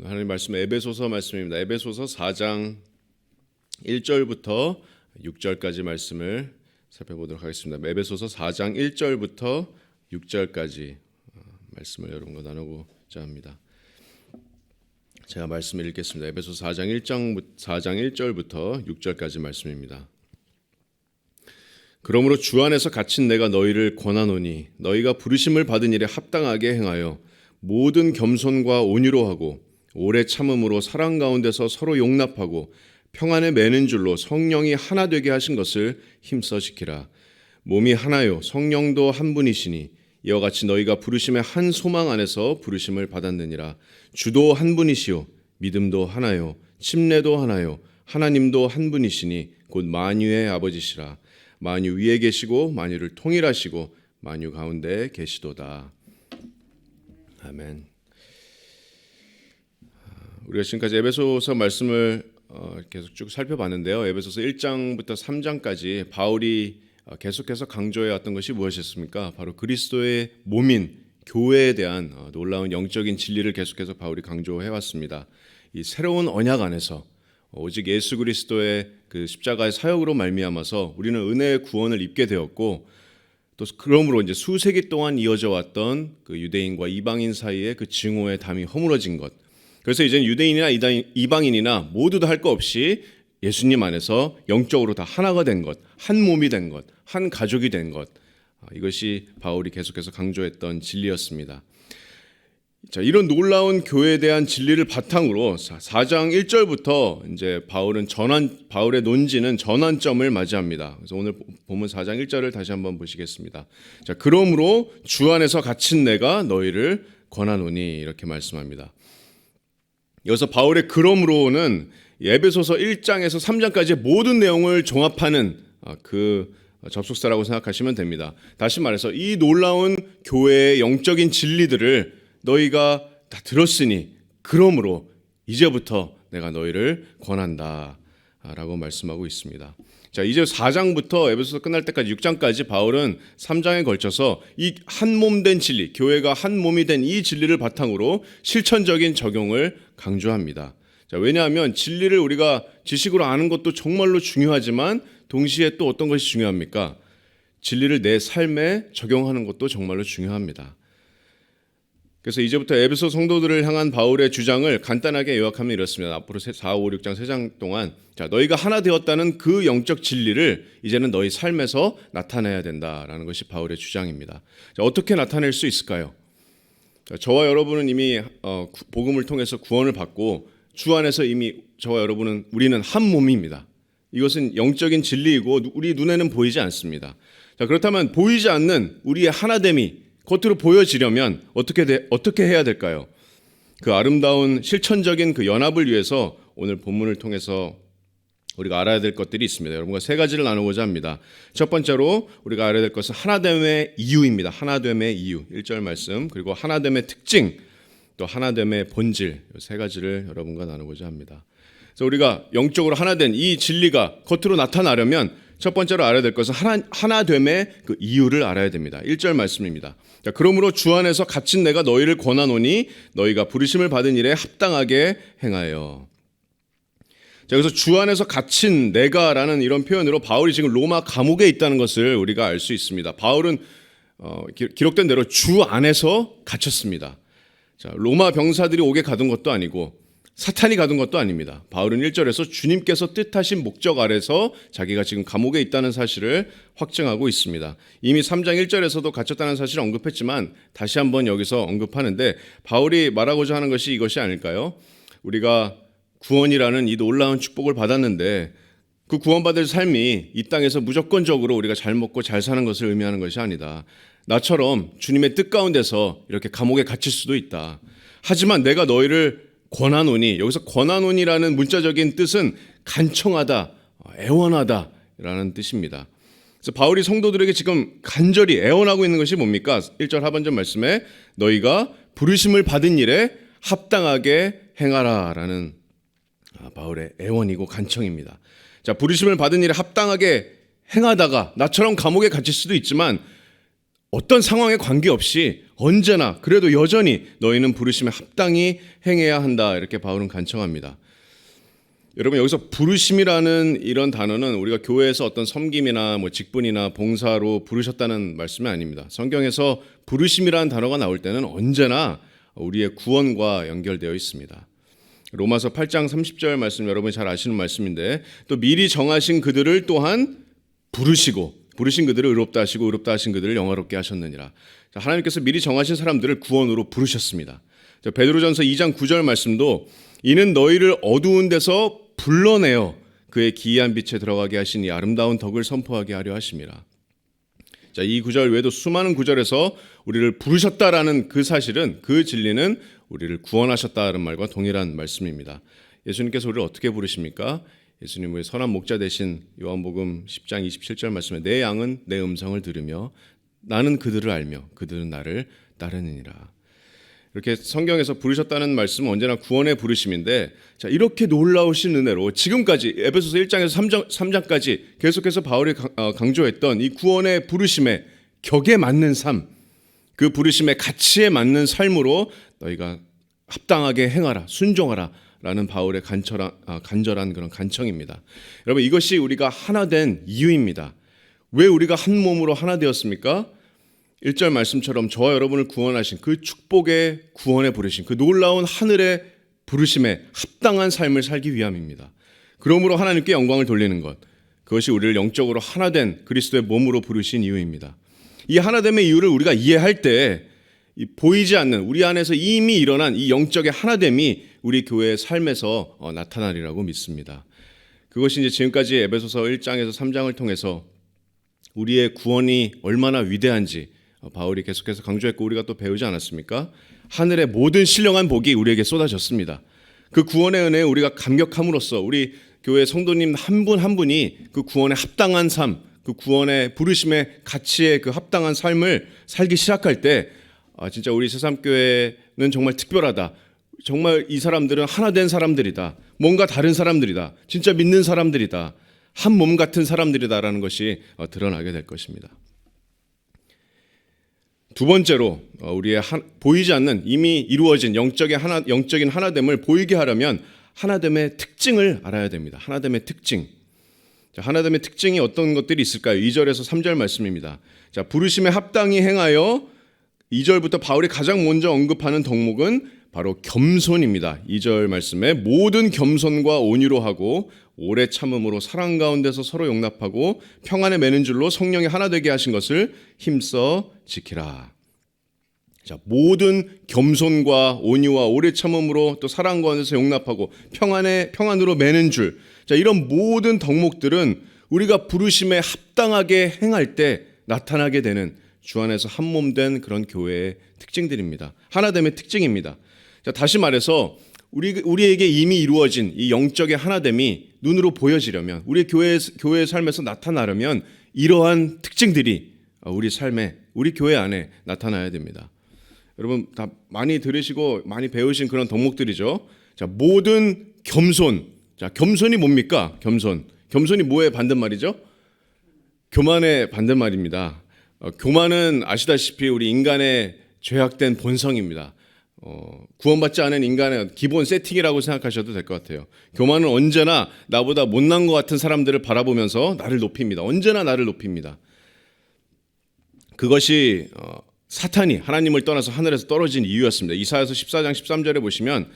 하나님 말씀 에베소서 말씀입니다. 에베소서 4장 1절부터 6절까지 말씀을 살펴보도록 하겠습니다. 에베소서 4장 1절부터 6절까지 말씀을 여러분과 나누고자 합니다. 제가 말씀을 읽겠습니다. 에베소서 4장 1절부터 6절까지 말씀입니다. 그러므로 주 안에서 갇힌 내가 너희를 권하노니 너희가 부르심을 받은 일에 합당하게 행하여 모든 겸손과 온유로 하고 오래 참음으로 사랑 가운데서 서로 용납하고 평안에 매는 줄로 성령이 하나 되게 하신 것을 힘써 지키라. 몸이 하나요 성령도 한 분이시니 이와 같이 너희가 부르심의 한 소망 안에서 부르심을 받았느니라. 주도 한 분이시요 믿음도 하나요 침례도 하나요 하나님도 한 분이시니 곧 만유의 아버지시라. 만유 위에 계시고 만유를 통일하시고 만유 가운데 계시도다. 아멘. 우리가 지금까지 에베소서 말씀을 계속 쭉 살펴봤는데요. 에베소서 1장부터 3장까지 바울이 계속해서 강조해왔던 것이 무엇이었습니까? 바로 그리스도의 몸인 교회에 대한 놀라운 영적인 진리를 계속해서 바울이 강조해왔습니다. 이 새로운 언약 안에서 오직 예수 그리스도의 그 십자가의 사역으로 말미암아서 우리는 은혜의 구원을 입게 되었고, 또 그러므로 이제 수세기 동안 이어져 왔던 그 유대인과 이방인 사이의 그 증오의 담이 허물어진 것. 그래서 이제는 유대인이나 이방인이나 모두 다 할 거 없이 예수님 안에서 영적으로 다 하나가 된 것, 한 몸이 된 것, 한 가족이 된 것. 이것이 바울이 계속해서 강조했던 진리였습니다. 자, 이런 놀라운 교회에 대한 진리를 바탕으로 4장 1절부터 이제 바울의 논지는 전환점을 맞이합니다. 그래서 오늘 본문 4장 1절을 다시 한번 보시겠습니다. 자, 그러므로 주 안에서 갇힌 내가 너희를 권하노니 이렇게 말씀합니다. 여기서 바울의 그러므로는 에베소서 1장에서 3장까지의 모든 내용을 종합하는 그 접속사라고 생각하시면 됩니다. 다시 말해서 이 놀라운 교회의 영적인 진리들을 너희가 다 들었으니 그러므로 이제부터 내가 너희를 권한다 라고 말씀하고 있습니다. 자, 이제 4장부터 에베소서 끝날 때까지 6장까지 바울은 3장에 걸쳐서 이 한 몸 된 진리, 교회가 한 몸이 된 이 진리를 바탕으로 실천적인 적용을 강조합니다. 자, 왜냐하면 진리를 우리가 지식으로 아는 것도 정말로 중요하지만 동시에 또 어떤 것이 중요합니까? 진리를 내 삶에 적용하는 것도 정말로 중요합니다. 그래서 이제부터 에베소 성도들을 향한 바울의 주장을 간단하게 요약하면 이렇습니다. 앞으로 4, 5, 6장 3장 동안 자, 너희가 하나 되었다는 그 영적 진리를 이제는 너희 삶에서 나타내야 된다라는 것이 바울의 주장입니다. 자, 어떻게 나타낼 수 있을까요? 자, 저와 여러분은 이미 복음을 통해서 구원을 받고 주 안에서 이미 저와 여러분은 우리는 한 몸입니다. 이것은 영적인 진리이고 우리 눈에는 보이지 않습니다. 자, 그렇다면 보이지 않는 우리의 하나됨이 겉으로 보여지려면 어떻게 해야 될까요? 그 아름다운 실천적인 그 연합을 위해서 오늘 본문을 통해서 우리가 알아야 될 것들이 있습니다. 여러분과 세 가지를 나누고자 합니다. 첫 번째로 우리가 알아야 될 것은 하나됨의 이유입니다. 하나됨의 이유, 1절 말씀, 그리고 하나됨의 특징, 또 하나됨의 본질, 세 가지를 여러분과 나누고자 합니다. 그래서 우리가 영적으로 하나된 이 진리가 겉으로 나타나려면 첫 번째로 알아야 될 것은 하나됨의 그 이유를 알아야 됩니다. 1절 말씀입니다. 자, 그러므로 주 안에서 갇힌 내가 너희를 권하노니 너희가 부르심을 받은 일에 합당하게 행하여. 자, 그래서 주 안에서 갇힌 내가라는 이런 표현으로 바울이 지금 로마 감옥에 있다는 것을 우리가 알 수 있습니다. 바울은 기록된 대로 주 안에서 갇혔습니다. 자, 로마 병사들이 옥에 가둔 것도 아니고 사탄이 가둔 것도 아닙니다. 바울은 1절에서 주님께서 뜻하신 목적 아래서 자기가 지금 감옥에 있다는 사실을 확증하고 있습니다. 이미 3장 1절에서도 갇혔다는 사실을 언급했지만 다시 한번 여기서 언급하는데 바울이 말하고자 하는 것이 이것이 아닐까요? 우리가 구원이라는 이 놀라운 축복을 받았는데 그 구원받을 삶이 이 땅에서 무조건적으로 우리가 잘 먹고 잘 사는 것을 의미하는 것이 아니다. 나처럼 주님의 뜻 가운데서 이렇게 감옥에 갇힐 수도 있다. 하지만 내가 너희를 권하노니, 여기서 권하노니라는 문자적인 뜻은 간청하다, 애원하다라는 뜻입니다. 그래서 바울이 성도들에게 지금 간절히 애원하고 있는 것이 뭡니까? 1절 하반절 말씀에 너희가 부르심을 받은 일에 합당하게 행하라라는 바울의 애원이고 간청입니다. 자, 부르심을 받은 일에 합당하게 행하다가 나처럼 감옥에 갇힐 수도 있지만 어떤 상황에 관계없이 언제나 그래도 여전히 너희는 부르심에 합당히 행해야 한다. 이렇게 바울은 간청합니다. 여러분, 여기서 부르심이라는 이런 단어는 우리가 교회에서 어떤 섬김이나 직분이나 봉사로 부르셨다는 말씀이 아닙니다. 성경에서 부르심이라는 단어가 나올 때는 언제나 우리의 구원과 연결되어 있습니다. 로마서 8장 30절 말씀, 여러분이 잘 아시는 말씀인데, 또 미리 정하신 그들을 또한 부르시고 부르신 그들을 의롭다 하시고 의롭다 하신 그들을 영화롭게 하셨느니라. 하나님께서 미리 정하신 사람들을 구원으로 부르셨습니다. 베드로전서 2장 9절 말씀도 이는 너희를 어두운 데서 불러내어 그의 기이한 빛에 들어가게 하신 이 아름다운 덕을 선포하게 하려 하심이라. 자, 이 구절 외에도 수많은 구절에서 우리를 부르셨다라는 그 사실은, 그 진리는 우리를 구원하셨다는 말과 동일한 말씀입니다. 예수님께서 우리를 어떻게 부르십니까? 예수님의 선한 목자 되신 요한복음 10장 27절 말씀에 내 양은 내 음성을 들으며 나는 그들을 알며 그들은 나를 따르느니라. 이렇게 성경에서 부르셨다는 말씀은 언제나 구원의 부르심인데, 자, 이렇게 놀라우신 은혜로 지금까지 에베소서 1장에서 3장까지 계속해서 바울이 강조했던 이 구원의 부르심의 격에 맞는 삶, 그 부르심의 가치에 맞는 삶으로 너희가 합당하게 행하라, 순종하라 라는 바울의 간절한 그런 간청입니다. 여러분, 이것이 우리가 하나 된 이유입니다. 왜 우리가 한 몸으로 하나 되었습니까? 1절 말씀처럼 저와 여러분을 구원하신 그 축복의 구원에 부르신 그 놀라운 하늘의 부르심에 합당한 삶을 살기 위함입니다. 그러므로 하나님께 영광을 돌리는 것, 그것이 우리를 영적으로 하나 된 그리스도의 몸으로 부르신 이유입니다. 이 하나됨의 이유를 우리가 이해할 때 보이지 않는 우리 안에서 이미 일어난 이 영적의 하나됨이 우리 교회의 삶에서 나타나리라고 믿습니다. 그것이 이제 지금까지 에베소서 1장에서 3장을 통해서 우리의 구원이 얼마나 위대한지 바울이 계속해서 강조했고 우리가 또 배우지 않았습니까? 하늘의 모든 신령한 복이 우리에게 쏟아졌습니다. 그 구원의 은혜에 우리가 감격함으로써 우리 교회 성도님 한 분 한 분이 그 구원에 합당한 삶, 그 구원의 부르심의 가치에 그 합당한 삶을 살기 시작할 때 진짜 우리 새삼교회는 정말 특별하다. 정말 이 사람들은 하나 된 사람들이다. 뭔가 다른 사람들이다. 진짜 믿는 사람들이다. 한 몸 같은 사람들이다라는 것이 드러나게 될 것입니다. 두 번째로 우리의 보이지 않는 이미 이루어진 영적인 하나됨을 보이게 하려면 하나됨의 특징을 알아야 됩니다. 하나됨의 특징. 자, 하나됨의 특징이 어떤 것들이 있을까요? 2절에서 3절 말씀입니다. 자, 부르심에 합당히 행하여 2절부터 바울이 가장 먼저 언급하는 덕목은 바로 겸손입니다. 2절 말씀에 모든 겸손과 온유로 하고 오래 참음으로 사랑 가운데서 서로 용납하고 평안에 매는 줄로 성령이 하나 되게 하신 것을 힘써 지키라. 자, 모든 겸손과 온유와 오래 참음으로 또 사랑 가운데서 용납하고 평안으로 매는 줄. 자, 이런 모든 덕목들은 우리가 부르심에 합당하게 행할 때 나타나게 되는 주 안에서 한 몸 된 그런 교회의 특징들입니다. 하나됨의 특징입니다. 자, 다시 말해서 우리에게 이미 이루어진 이 영적의 하나됨이 눈으로 보여지려면 우리 교회의 삶에서 나타나려면 이러한 특징들이 우리 삶에 우리 교회 안에 나타나야 됩니다. 여러분 다 많이 들으시고 많이 배우신 그런 덕목들이죠. 자, 모든 겸손. 자, 겸손이 뭡니까? 겸손이 뭐의 반대말이죠? 교만의 반대말입니다. 교만은 아시다시피 우리 인간의 죄악된 본성입니다. 구원받지 않은 인간의 기본 세팅이라고 생각하셔도 될 것 같아요. 교만은 언제나 나보다 못난 것 같은 사람들을 바라보면서 나를 높입니다. 언제나 나를 높입니다. 그것이 사탄이 하나님을 떠나서 하늘에서 떨어진 이유였습니다. 이사야서 14장 13절에 보시면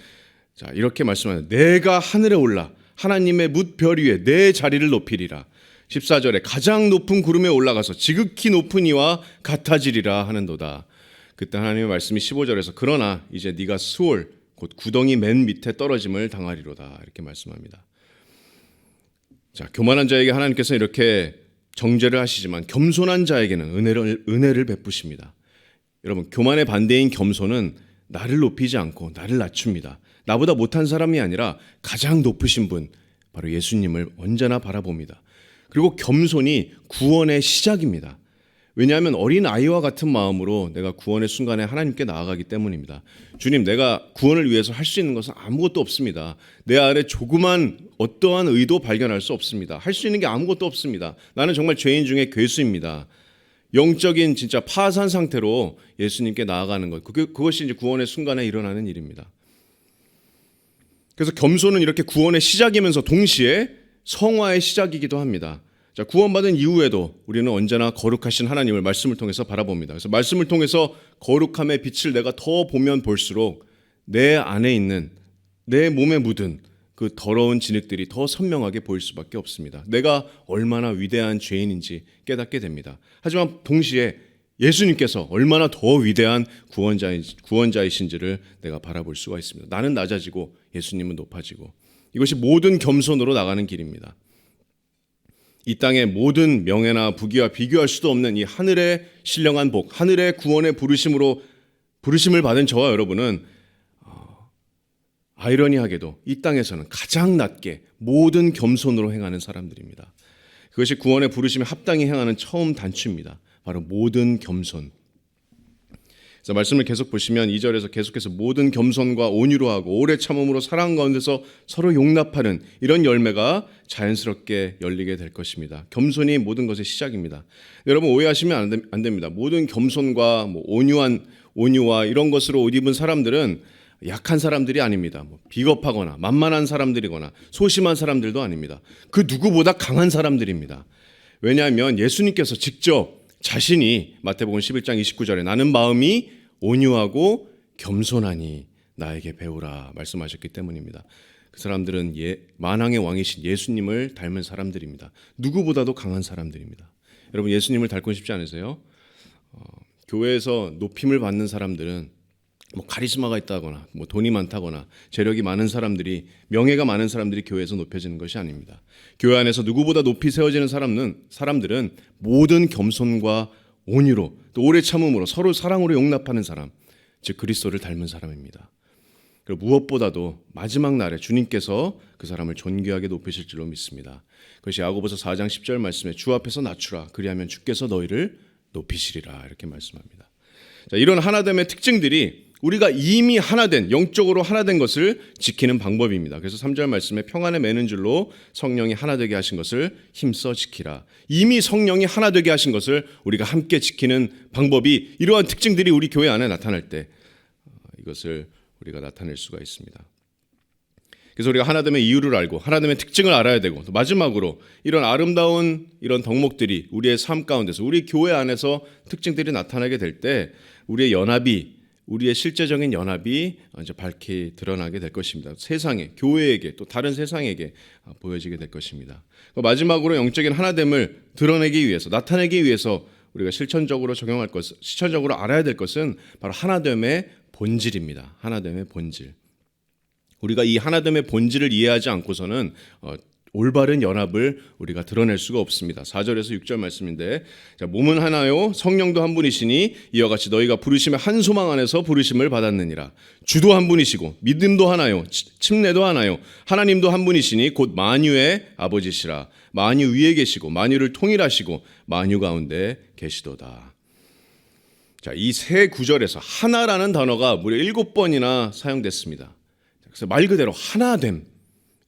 자, 이렇게 말씀하는 내가 하늘에 올라 하나님의 뭇별 위에 내 자리를 높이리라. 14절에 가장 높은 구름에 올라가서 지극히 높은 이와 같아지리라 하는도다. 그때 하나님의 말씀이 15절에서 그러나 이제 네가 스올 곧 구덩이 맨 밑에 떨어짐을 당하리로다 이렇게 말씀합니다. 자, 교만한 자에게 하나님께서 이렇게 정죄를 하시지만 겸손한 자에게는 은혜를 베푸십니다. 여러분, 교만의 반대인 겸손은 나를 높이지 않고 나를 낮춥니다. 나보다 못한 사람이 아니라 가장 높으신 분 바로 예수님을 언제나 바라봅니다. 그리고 겸손이 구원의 시작입니다. 왜냐하면 어린 아이와 같은 마음으로 내가 구원의 순간에 하나님께 나아가기 때문입니다. 주님, 내가 구원을 위해서 할 수 있는 것은 아무것도 없습니다. 내 안에 조그만 어떠한 의도 발견할 수 없습니다. 할 수 있는 게 아무것도 없습니다. 나는 정말 죄인 중에 괴수입니다. 영적인 진짜 파산 상태로 예수님께 나아가는 것. 그것이 이제 구원의 순간에 일어나는 일입니다. 그래서 겸손은 이렇게 구원의 시작이면서 동시에 성화의 시작이기도 합니다. 자, 구원받은 이후에도 우리는 언제나 거룩하신 하나님을 말씀을 통해서 바라봅니다. 그래서 말씀을 통해서 거룩함의 빛을 내가 더 보면 볼수록 내 안에 있는, 내 몸에 묻은 그 더러운 진흙들이 더 선명하게 보일 수밖에 없습니다. 내가 얼마나 위대한 죄인인지 깨닫게 됩니다. 하지만 동시에 예수님께서 얼마나 더 위대한 구원자이신지를 내가 바라볼 수가 있습니다. 나는 낮아지고 예수님은 높아지고, 이것이 모든 겸손으로 나가는 길입니다. 이 땅의 모든 명예나 부귀와 비교할 수도 없는 이 하늘의 신령한 복, 하늘의 구원의 부르심을 받은 저와 여러분은 아이러니하게도 이 땅에서는 가장 낮게 모든 겸손으로 행하는 사람들입니다. 그것이 구원의 부르심에 합당히 행하는 처음 단추입니다. 바로 모든 겸손. 그래서 말씀을 계속 보시면 2절에서 계속해서 모든 겸손과 온유로 하고 오래 참음으로 사랑 가운데서 서로 용납하는 이런 열매가 자연스럽게 열리게 될 것입니다. 겸손이 모든 것의 시작입니다. 여러분 오해하시면 안 됩니다. 모든 겸손과 온유와 이런 것으로 옷 입은 사람들은 약한 사람들이 아닙니다. 비겁하거나 만만한 사람들이거나 소심한 사람들도 아닙니다. 그 누구보다 강한 사람들입니다. 왜냐하면 예수님께서 직접 자신이 마태복음 11장 29절에 나는 마음이 온유하고 겸손하니 나에게 배우라 말씀하셨기 때문입니다. 그 사람들은 만왕의 왕이신 예수님을 닮은 사람들입니다. 누구보다도 강한 사람들입니다. 여러분 예수님을 닮고 싶지 않으세요? 교회에서 높임을 받는 사람들은 카리스마가 있다거나 돈이 많다거나 재력이 많은 사람들이, 명예가 많은 사람들이 교회에서 높여지는 것이 아닙니다. 교회 안에서 누구보다 높이 세워지는 사람들은 모든 겸손과 온유로 또 오래 참음으로 서로 사랑으로 용납하는 사람, 즉 그리스도를 닮은 사람입니다. 그리고 무엇보다도 마지막 날에 주님께서 그 사람을 존귀하게 높이실 줄로 믿습니다. 그것이 야고보서 4장 10절 말씀에 주 앞에서 낮추라 그리하면 주께서 너희를 높이시리라 이렇게 말씀합니다. 자, 이런 하나됨의 특징들이 우리가 이미 하나된, 영적으로 하나된 것을 지키는 방법입니다. 그래서 3절 말씀에 평안에 매는 줄로 성령이 하나되게 하신 것을 힘써 지키라. 이미 성령이 하나되게 하신 것을 우리가 함께 지키는 방법이, 이러한 특징들이 우리 교회 안에 나타날 때 이것을 우리가 나타낼 수가 있습니다. 그래서 우리가 하나됨의 이유를 알고 하나됨의 특징을 알아야 되고, 또 마지막으로 이런 아름다운 이런 덕목들이 우리의 삶 가운데서, 우리 교회 안에서 특징들이 나타나게 될 때 우리의 실제적인 연합이 이제 밝히 드러나게 될 것입니다. 세상에, 교회에게, 또 다른 세상에게 보여지게 될 것입니다. 마지막으로 영적인 하나됨을 드러내기 위해서, 나타내기 위해서 우리가 실천적으로 실천적으로 알아야 될 것은 바로 하나됨의 본질입니다. 하나됨의 본질. 우리가 이 하나됨의 본질을 이해하지 않고서는 올바른 연합을 우리가 드러낼 수가 없습니다. 4절에서 6절 말씀인데, 자, 몸은 하나요 성령도 한 분이시니 이와 같이 너희가 부르심의 한 소망 안에서 부르심을 받았느니라. 주도 한 분이시고 믿음도 하나요 침례도 하나요 하나님도 한 분이시니 곧 만유의 아버지시라. 만유 위에 계시고 만유를 통일하시고 만유 가운데 계시도다. 자, 이 세 구절에서 하나라는 단어가 무려 7번이나 사용됐습니다. 그래서 말 그대로 하나됨,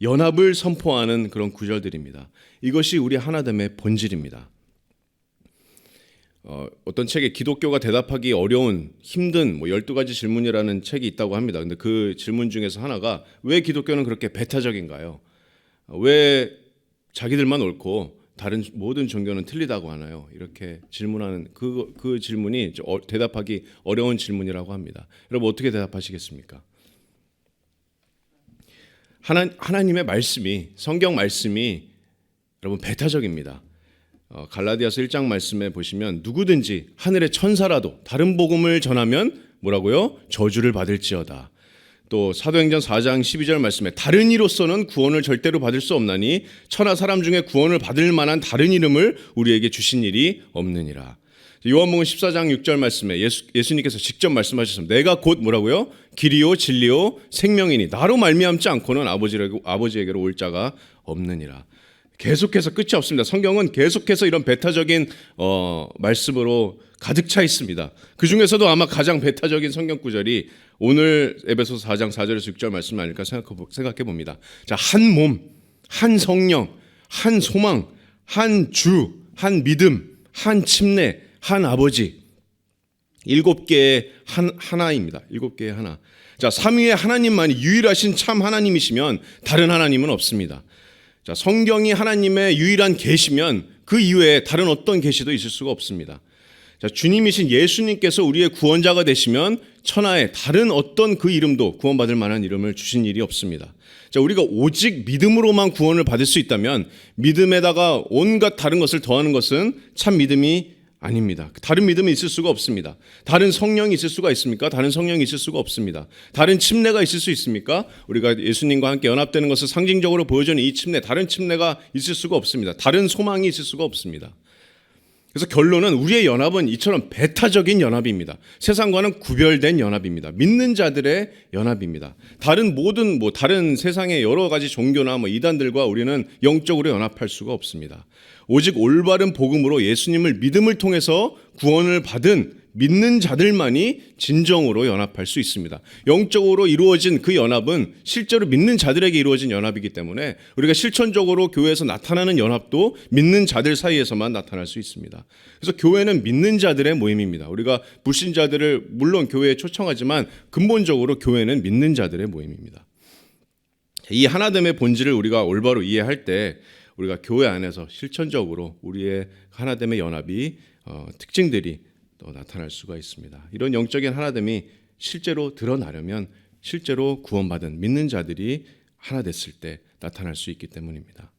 연합을 선포하는 그런 구절들입니다. 이것이 우리 하나됨의 본질입니다. 어떤 책에 기독교가 대답하기 어려운 힘든 12가지 질문이라는 책이 있다고 합니다. 근데 그 질문 중에서 하나가 왜 기독교는 그렇게 배타적인가요? 왜 자기들만 옳고 다른 모든 종교는 틀리다고 하나요? 이렇게 질문하는 그 질문이 대답하기 어려운 질문이라고 합니다. 여러분 어떻게 대답하시겠습니까? 하나님의 말씀이, 성경 말씀이 여러분 배타적입니다. 갈라디아서 1장 말씀에 보시면 누구든지 하늘의 천사라도 다른 복음을 전하면 뭐라고요? 저주를 받을지어다. 또 사도행전 4장 12절 말씀에 다른 이로서는 구원을 절대로 받을 수 없나니 천하 사람 중에 구원을 받을 만한 다른 이름을 우리에게 주신 일이 없느니라. 요한복음 14장 6절 말씀에 예수님께서 직접 말씀하셨습니다. 내가 곧 뭐라고요? 길이요 진리요 생명이니 나로 말미암지 않고는 아버지에게로 올 자가 없느니라. 계속해서 끝이 없습니다. 성경은 계속해서 이런 배타적인 말씀으로 가득 차 있습니다. 그 중에서도 아마 가장 배타적인 성경 구절이 오늘 에베소서 4장 4절에서 6절 말씀 아닐까 생각해 봅니다. 자, 한 몸, 한 성령, 한 소망, 한 주, 한 믿음, 한 침례, 한 아버지, 7개의 하나입니다. 7개의 하나. 자, 삼위의 하나님만이 유일하신 참 하나님이시면 다른 하나님은 없습니다. 자, 성경이 하나님의 유일한 계시면 그 이외에 다른 어떤 계시도 있을 수가 없습니다. 자, 주님이신 예수님께서 우리의 구원자가 되시면 천하에 다른 어떤 그 이름도 구원받을 만한 이름을 주신 일이 없습니다. 자, 우리가 오직 믿음으로만 구원을 받을 수 있다면 믿음에다가 온갖 다른 것을 더하는 것은 참 믿음이 아닙니다. 다른 믿음이 있을 수가 없습니다. 다른 성령이 있을 수가 있습니까? 다른 성령이 있을 수가 없습니다. 다른 침례가 있을 수 있습니까? 우리가 예수님과 함께 연합되는 것을 상징적으로 보여주는 이 침례, 다른 침례가 있을 수가 없습니다. 다른 소망이 있을 수가 없습니다. 그래서 결론은 우리의 연합은 이처럼 배타적인 연합입니다. 세상과는 구별된 연합입니다. 믿는 자들의 연합입니다. 다른 세상의 여러 가지 종교나 이단들과 우리는 영적으로 연합할 수가 없습니다. 오직 올바른 복음으로 예수님을 믿음을 통해서 구원을 받은 믿는 자들만이 진정으로 연합할 수 있습니다. 영적으로 이루어진 그 연합은 실제로 믿는 자들에게 이루어진 연합이기 때문에 우리가 실천적으로 교회에서 나타나는 연합도 믿는 자들 사이에서만 나타날 수 있습니다. 그래서 교회는 믿는 자들의 모임입니다. 우리가 불신자들을 물론 교회에 초청하지만 근본적으로 교회는 믿는 자들의 모임입니다. 이 하나됨의 본질을 우리가 올바로 이해할 때 우리가 교회 안에서 실천적으로 우리의 하나됨의 연합이 특징들이 또 나타날 수가 있습니다. 이런 영적인 하나됨이 실제로 드러나려면 실제로 구원받은 믿는 자들이 하나 됐을 때 나타날 수 있기 때문입니다.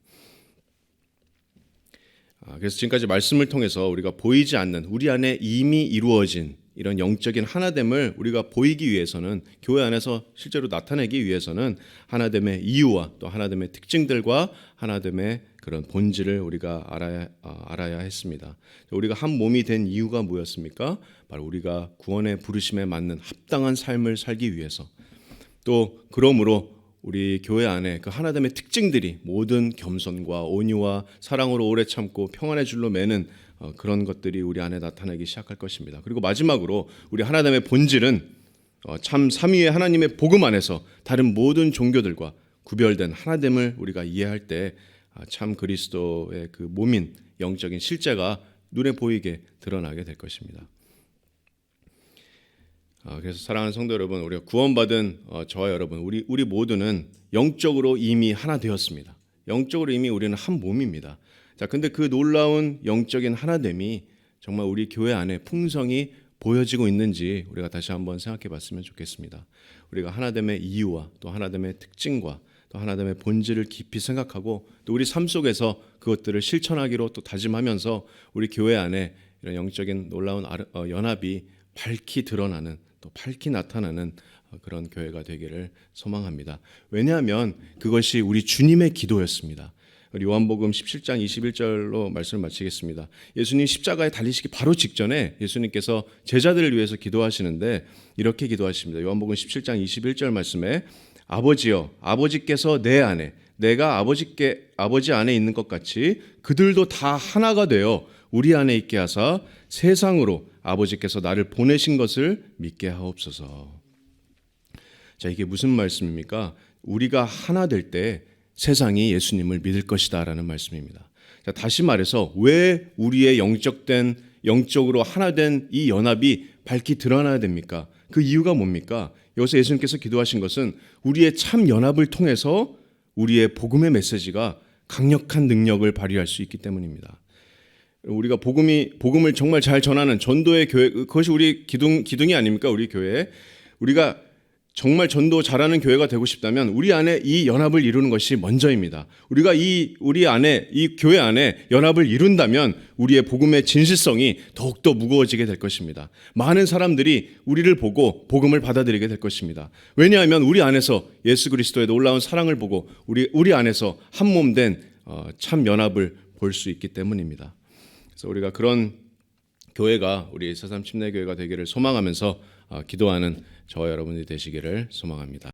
그래서 지금까지 말씀을 통해서 우리가 보이지 않는 우리 안에 이미 이루어진 이런 영적인 하나됨을 우리가 보이기 위해서는 교회 안에서 실제로 나타내기 위해서는 하나됨의 이유와 또 하나됨의 특징들과 하나됨의 그런 본질을 우리가 알아야 했습니다. 우리가 한 몸이 된 이유가 뭐였습니까? 바로 우리가 구원의 부르심에 맞는 합당한 삶을 살기 위해서 또 그러므로 우리 교회 안에 그 하나됨의 특징들이 모든 겸손과 온유와 사랑으로 오래 참고 평안의 줄로 매는 그런 것들이 우리 안에 나타나기 시작할 것입니다. 그리고 마지막으로 우리 하나됨의 본질은 참 삼위의 하나님의 복음 안에서 다른 모든 종교들과 구별된 하나됨을 우리가 이해할 때 참 그리스도의 그 몸인 영적인 실제가 눈에 보이게 드러나게 될 것입니다. 그래서 사랑하는 성도 여러분, 우리가 구원받은 저와 여러분, 우리 모두는 영적으로 이미 하나 되었습니다. 영적으로 이미 우리는 한 몸입니다. 자, 근데 그 놀라운 영적인 하나됨이 정말 우리 교회 안에 풍성이 보여지고 있는지 우리가 다시 한번 생각해 봤으면 좋겠습니다. 우리가 하나됨의 이유와 또 하나됨의 특징과 또 하나됨의 본질을 깊이 생각하고 또 우리 삶 속에서 그것들을 실천하기로 또 다짐하면서 우리 교회 안에 이런 영적인 놀라운 연합이 밝히 드러나는 또 밝히 나타나는 그런 교회가 되기를 소망합니다. 왜냐하면 그것이 우리 주님의 기도였습니다. 요한복음 17장 21절로 말씀을 마치겠습니다. 예수님 십자가에 달리시기 바로 직전에 예수님께서 제자들을 위해서 기도하시는데 이렇게 기도하십니다. 요한복음 17장 21절 말씀에 아버지여, 아버지께서 내 안에 내가 아버지 안에 있는 것 같이 그들도 다 하나가 되어 우리 안에 있게 하사 세상으로 아버지께서 나를 보내신 것을 믿게 하옵소서. 자, 이게 무슨 말씀입니까? 우리가 하나 될 때 세상이 예수님을 믿을 것이다 라는 말씀입니다. 자, 다시 말해서 왜 우리의 영적으로 하나 된 이 연합이 밝히 드러나야 됩니까? 그 이유가 뭡니까? 여기서 예수님께서 기도하신 것은 우리의 참 연합을 통해서 우리의 복음의 메시지가 강력한 능력을 발휘할 수 있기 때문입니다. 우리가 복음을 정말 잘 전하는 전도의 교회, 그것이 우리 기둥이 아닙니까? 우리 교회. 우리가 정말 전도 잘하는 교회가 되고 싶다면 우리 안에 이 연합을 이루는 것이 먼저입니다. 우리가 이 교회 안에 연합을 이룬다면 우리의 복음의 진실성이 더욱더 무거워지게 될 것입니다. 많은 사람들이 우리를 보고 복음을 받아들이게 될 것입니다. 왜냐하면 우리 안에서 예수 그리스도의 놀라운 사랑을 보고 우리 안에서 한 몸 된 참 연합을 볼 수 있기 때문입니다. 그래서 우리가 그런 교회가 우리 새삼 침례교회가 되기를 소망하면서 기도하는 저와 여러분이 되시기를 소망합니다.